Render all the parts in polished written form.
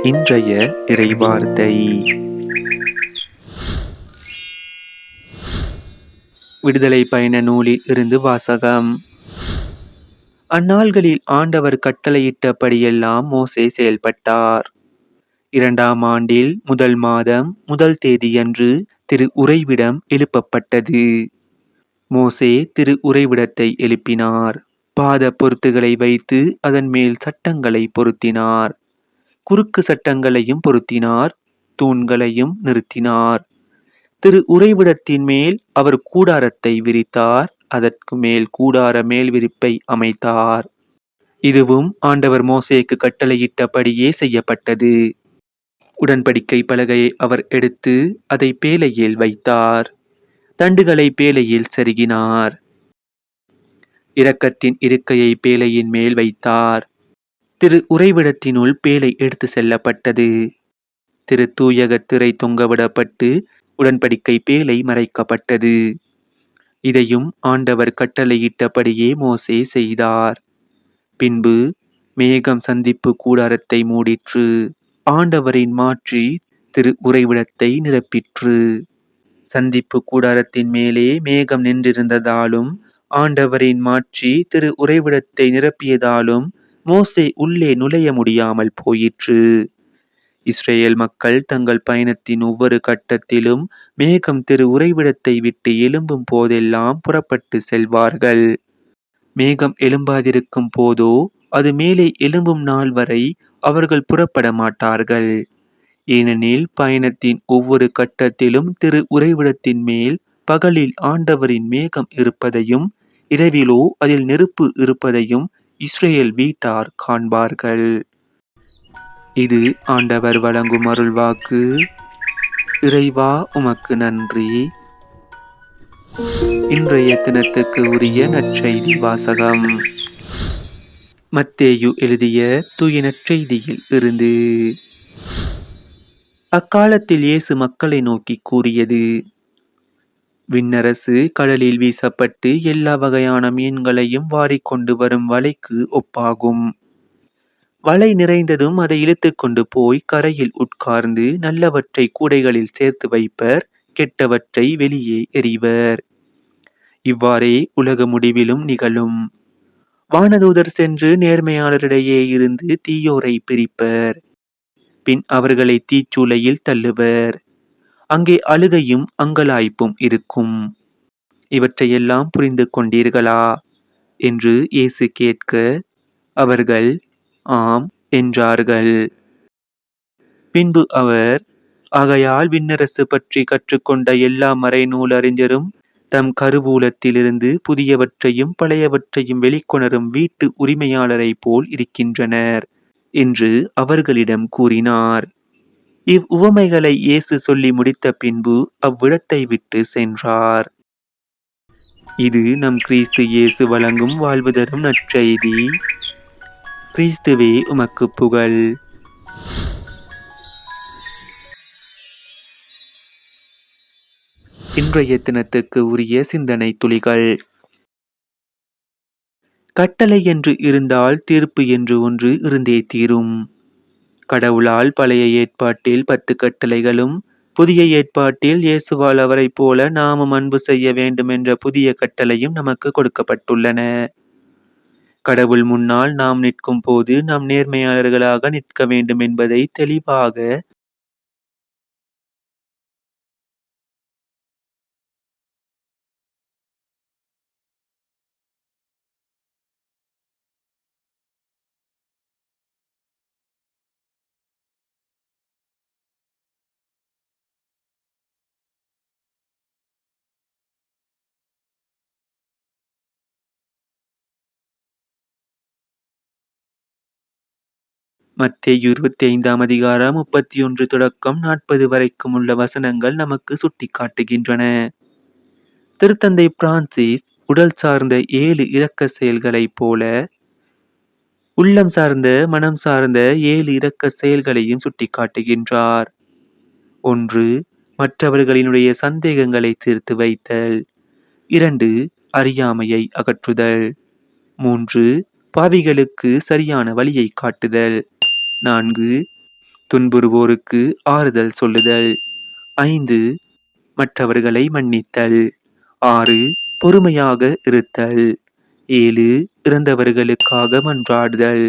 இன்றைய இறைவார்த்தை. விடுதலை பயண நூலில் இருந்து வாசகம். அந்நாள்களில் ஆண்டவர் கட்டளையிட்டபடியெல்லாம் மோசே செயல்பட்டார். 2ஆம் ஆண்டில் 1 மாதம் 1 தேதியன்று திரு உறைவிடம் எழுப்பப்பட்டது. மோசே திரு உறைவிடத்தை எழுப்பினார். பாத பொருத்துகளை வைத்து அதன் மேல் சட்டங்களை பொருத்தினார். குறுக்கு சட்டங்களையும் பொருத்தினார். தூண்களையும் நிறுத்தினார். திரு உறைவிடத்தின் மேல் அவர் கூடாரத்தை விரித்தார். அதற்கு மேல் கூடார மேல் விரிப்பை அமைத்தார். இதுவும் ஆண்டவர் மோசேக்கு கட்டளையிட்டபடியே செய்யப்பட்டது. உடன்படிக்கை பலகையை அவர் எடுத்து அதை பேழையில் வைத்தார். தண்டுகளை பேழையில் செருகினார். இரக்கத்தின் இருக்கையை பேழையின் மேல் வைத்தார். திரு உறைவிடத்தினுள் பேழை எடுத்து செல்லப்பட்டது. திரு தூயக திரை தொங்கவிடப்பட்டு உடன்படிக்கை பேழை மறைக்கப்பட்டது. இதையும் ஆண்டவர் கட்டளையிட்டபடியே மோசே செய்தார். பின்பு மேகம் சந்திப்பு கூடாரத்தை மூடிற்று. ஆண்டவரின் மாட்சி திரு உறைவிடத்தை நிரப்பிற்று. சந்திப்பு கூடாரத்தின் மேலே மேகம் நின்றிருந்ததாலும் ஆண்டவரின் மாட்சி திரு உறைவிடத்தை நிரப்பியதாலும் மோசே உள்ளே நுழைய முடியாமல் போயிற்று. இஸ்ரேல் மக்கள் தங்கள் பயணத்தின் ஒவ்வொரு கட்டத்திலும் மேகம் திரு உறைவிடத்தை விட்டு எழும்பும் போதெல்லாம் புறப்பட்டு செல்வார்கள். மேகம் எழும்பாதிருக்கும் போதோ அது மேலே எழும்பும் நாள் வரை அவர்கள் புறப்பட மாட்டார்கள். ஏனெனில் பயணத்தின் ஒவ்வொரு கட்டத்திலும் திரு உறைவிடத்தின் மேல் பகலில் ஆண்டவரின் மேகம் இருப்பதையும் இரவிலோ அதில் நெருப்பு இருப்பதையும் இஸ்ரேல் வீட்டார் காண்பார்கள். இது ஆண்டவர் வழங்கும் அருள்வாக்கு. இறைவா உமக்கு நன்றி. இன்றைய தினத்துக்கு உரிய நற்செய்தி வாசகம். மத்தேயு எழுதிய தூய நற்செய்தியில் இருந்து. அக்காலத்தில் இயேசு மக்களை நோக்கி கூறியது: விண்ணரசு கடலில் வீசப்பட்டு எல்லா வகையான மீன்களையும் வாரிக்கொண்டு வரும் வலைக்கு ஒப்பாகும். வலை நிறைந்ததும் அதை இழுத்து கொண்டு போய் கரையில் உட்கார்ந்து நல்லவற்றை கூடைகளில் சேர்த்து வைப்பர், கெட்டவற்றை வெளியே எறிவர். இவ்வாறே உலக முடிவிலும் நிகழும். வானதூதர் சென்று நேர்மையாளரிடையே இருந்து தீயோரை பிரிப்பர். பின் அவர்களை தீச்சூளையில் தள்ளுவர். அங்கே அழுகையும் அங்கலாய்ப்பும் இருக்கும். இவற்றையெல்லாம் புரிந்து கொண்டீர்களா என்று இயேசு கேட்க, அவர்கள் ஆம் என்றார்கள். பின்பு அவர், ஆகையால் விண்ணரசு பற்றி கற்றுக்கொண்ட எல்லா மறைநூல் அறிஞரும் தம் கருவூலத்திலிருந்து புதியவற்றையும் பழையவற்றையும் வெளிக்கொணரும் வீட்டு உரிமையாளரை போல் இருக்கின்றனர் என்று அவர்களிடம் கூறினார். இவ்வுவமைகளை இயேசு சொல்லி முடித்த பின்பு அவ்விடத்தை விட்டு சென்றார். இது நம் கிறிஸ்து இயேசு வழங்கும் வாழ்வு தரும் நற்செய்தி. கிறிஸ்துவே உமக்கு புகழ். இன்றைய தினத்துக்கு உரிய சிந்தனை துளிகள். கட்டளை என்று இருந்தால் தீர்ப்பு என்று ஒன்று இருந்தே தீரும். கடவுளால் பழைய ஏற்பாட்டில் 10 கட்டளைகளும், புதிய ஏற்பாட்டில் இயேசுவால் அவரைப் போல நாமும் அன்பு செய்ய வேண்டும் என்ற புதிய கட்டளையும் நமக்கு கொடுக்கப்பட்டுள்ளன. கடவுள் முன்னால் நாம் நிற்கும் போது நாம் நேர்மையாளர்களாக நிற்க வேண்டும் என்பதை தெளிவாக மத்தேயு 25ஆம் அதிகாரம் 31 தொடக்கம் 40 வரைக்கும் உள்ள வசனங்கள் நமக்கு சுட்டிக்காட்டுகின்றன. திருத்தந்தை பிரான்சிஸ் உடல் சார்ந்த 7 இரக்க செயல்களைப் போல உள்ளம் சார்ந்த, மனம் சார்ந்த 7 இரக்க செயல்களையும் சுட்டிக்காட்டுகின்றார். 1. மற்றவர்களினுடைய சந்தேகங்களை தீர்த்து வைத்தல். 2. அறியாமையை அகற்றுதல். 3. பாவிகளுக்கு சரியான வழியை காட்டுதல். 4. துன்புறுவோருக்கு ஆறுதல் சொல்லுதல். 5. மற்றவர்களை மன்னித்தல். 6. பொறுமையாக இருத்தல். 7. இறந்தவர்களுக்காக மன்றாடுதல்.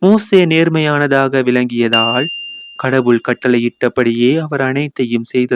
மோசே நேர்மையானதாக விளங்கியதால் கடவுள் கட்டளையிட்டபடியே அவர் அனைத்தையும் செய்ததால்